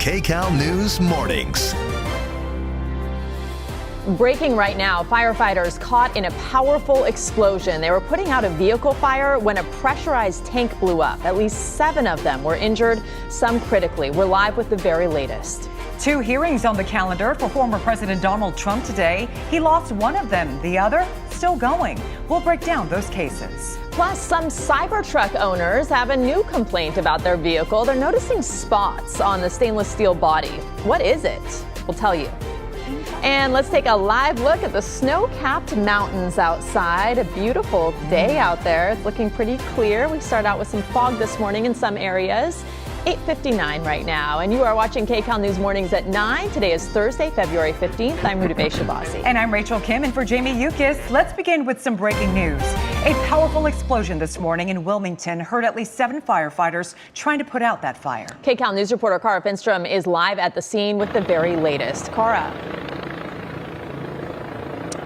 Kcal News Mornings. Breaking right now, firefighters caught in a powerful explosion. They were putting out a vehicle fire when a pressurized tank blew up. At least 7 of them were injured, some critically. We're live with the very latest. 2 hearings on the calendar for former President Donald Trump today. He lost one of them, the other still going. We'll break down those cases. Plus, some Cybertruck owners have a new complaint about their vehicle. They're noticing spots on the stainless steel body. What is it? We'll tell you. And let's take a live look at the snow-capped mountains outside. A beautiful day out there. It's looking pretty clear. We start out with some fog this morning in some areas. 8:59 right now, and you are watching Kcal News Mornings at 9. Today is Thursday, February 15th. I'm Rudabeh Shabazi. And I'm Rachel Kim, and for Jamie Yukis, let's begin with some breaking news. A powerful explosion this morning in Wilmington hurt at least 7 firefighters trying to put out that fire. Kcal News reporter Cara Finstrom is live at the scene with the very latest. Cara.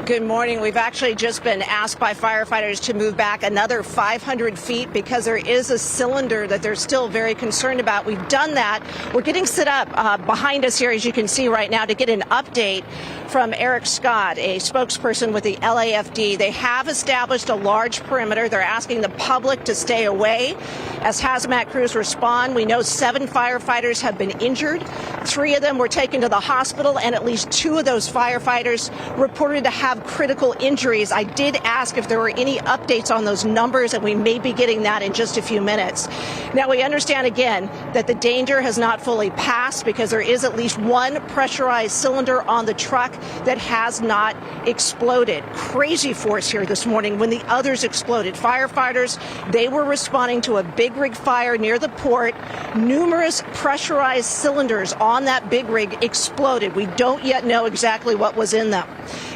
Good morning. We've actually just been asked by firefighters to move back another 500 feet because there is a cylinder that they're still very concerned about. We've done that. We're getting set up behind us here, as you can see right now, to get an update from Eric Scott, a spokesperson with the LAFD. They have established a large perimeter. They're asking the public to stay away as hazmat crews respond. We know 7 firefighters have been injured. 3 of them were taken to the hospital, and at least 2 of those firefighters reported to have critical injuries. I did ask if there were any updates on those numbers, and we may be getting that in just a few minutes. Now, we understand again that the danger has not fully passed because there is at least 1 pressurized cylinder on the truck that has not exploded. Crazy force here this morning when the others exploded. Firefighters, they were responding to a big rig fire near the port. Numerous pressurized cylinders on that big rig exploded. We don't yet know exactly what was in them.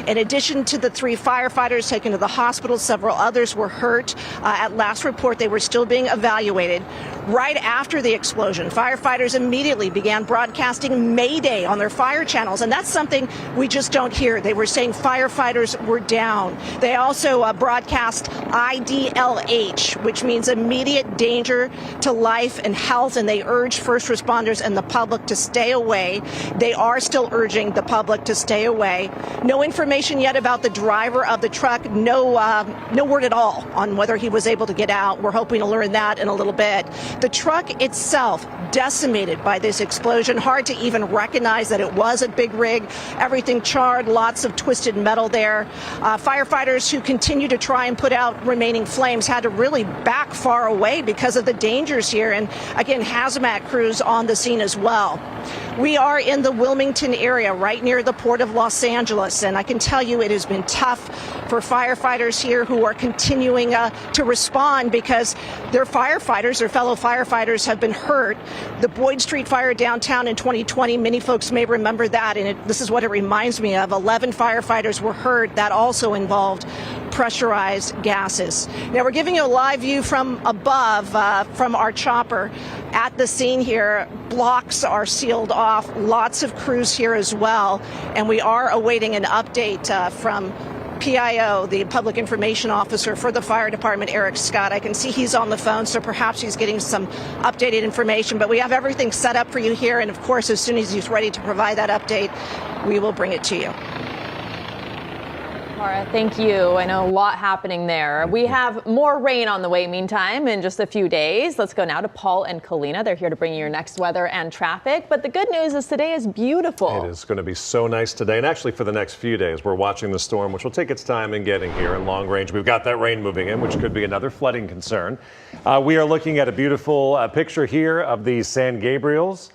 In addition to the 3 firefighters taken to the hospital, several others were hurt. At last report, they were still being evaluated. Right after the explosion, firefighters immediately began broadcasting Mayday on their fire channels, and that's something we just don't hear. They were saying firefighters were down. They also broadcast IDLH, which means immediate danger to life and health, and they urged first responders and the public to stay away. They are still urging the public to stay away. No information yet about the driver of the truck. No word at all on whether he was able to get out. We're hoping to learn that in a little bit. The truck itself decimated by this explosion. Hard to even recognize that it was a big rig. Everything charred, lots of twisted metal there. Firefighters who continue to try and put out remaining flames had to really back far away because of the dangers here. And again, hazmat crews on the scene as well. We are in the Wilmington area, right near the Port of Los Angeles, and I can tell you it has been tough for firefighters here who are continuing to respond because their firefighters, their fellow firefighters, have been hurt. The Boyd Street fire downtown in 2020, many folks may remember that, and this is what it reminds me of. 11 firefighters were hurt. That also involved pressurized gases. Now, we're giving you a live view from above, from our chopper at the scene here. Blocks are sealed off. Lots of crews here as well. And we are awaiting an update from PIO, the Public Information Officer for the fire department, Eric Scott. I can see he's on the phone, so perhaps he's getting some updated information. But we have everything set up for you here. And of course, as soon as he's ready to provide that update, we will bring it to you. Laura, thank you. I know a lot happening there. We have more rain on the way meantime in just a few days. Let's go now to Paul and Kalina. They're here to bring you your next weather and traffic. But the good news is today is beautiful. It is going to be so nice today. And actually for the next few days, we're watching the storm, which will take its time in getting here in long range. We've got that rain moving in, which could be another flooding concern. We are looking at a beautiful picture here of the San Gabriels.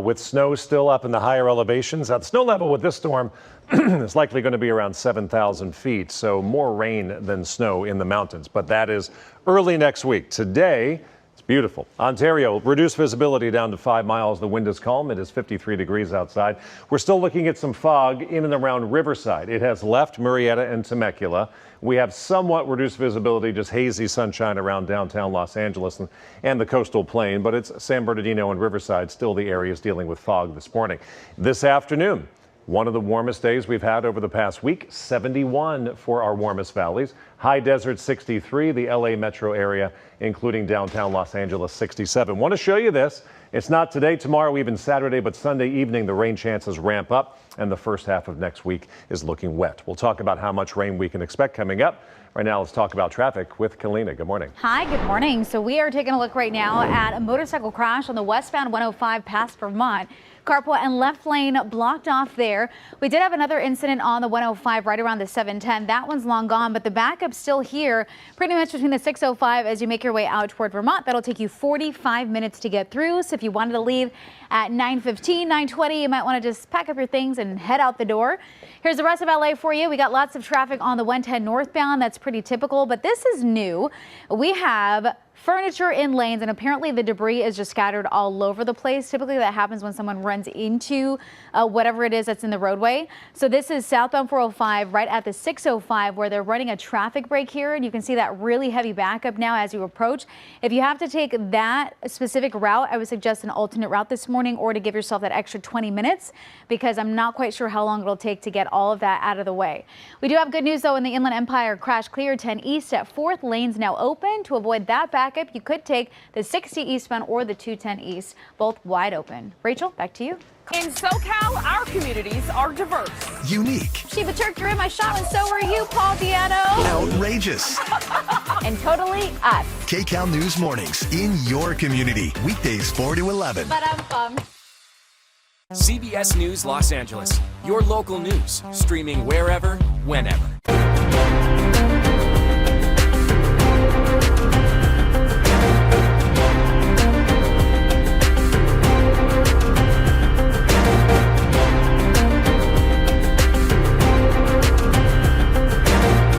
With snow still up in the higher elevations. The snow level with this storm is likely going to be around 7,000 feet, so more rain than snow in the mountains. But that is early next week. Today, it's beautiful. Ontario, reduced visibility down to 5 miles. The wind is calm. It is 53 degrees outside. We're still looking at some fog in and around Riverside. It has left Murrieta and Temecula. We have somewhat reduced visibility, just hazy sunshine around downtown Los Angeles and the coastal plain, but it's San Bernardino and Riverside, still the areas dealing with fog this morning. This afternoon, One of the warmest days we've had over the past week, 71 for our warmest valleys. High desert 63, the LA metro area, including downtown Los Angeles 67. Want to show you this. It's not today, tomorrow, even Saturday, but Sunday evening, the rain chances ramp up and the first half of next week is looking wet. We'll talk about how much rain we can expect coming up. Right now, let's talk about traffic with Kalina. Good morning. Hi, good morning. So we are taking a look right now at a motorcycle crash on the westbound 105 past Vermont. Carpool and left lane blocked off there. We did have another incident on the 105 right around the 710. That one's long gone, but the backup's still here pretty much between the 605 as you make your way out toward Vermont. That'll take you 45 minutes to get through. So if you wanted to leave at 9:15, 9:20, you might want to just pack up your things and head out the door. Here's the rest of LA for you. We got lots of traffic on the 110 northbound. That's pretty typical, but this is new. We have furniture in lanes, and apparently the debris is just scattered all over the place. Typically that happens when someone runs into whatever it is that's in the roadway. So this is southbound 405 right at the 605 where they're running a traffic break here, and you can see that really heavy backup now as you approach. If you have to take that specific route, I would suggest an alternate route this morning or to give yourself that extra 20 minutes because I'm not quite sure how long it'll take to get all of that out of the way. We do have good news though in the Inland Empire. Crash clear 10 east at 4th, lanes now open. To avoid that backup, you could take the 60 eastbound or the 210 east, both wide open. Rachel, back to you. In SoCal, our communities are diverse. Unique. Sheba Turk, you're in my shot, and so are you, Paul Diano. Outrageous. And totally us. Kcal News Mornings in your community. Weekdays 4 to 11. But I'm bummed. CBS News Los Angeles, your local news, streaming wherever, whenever.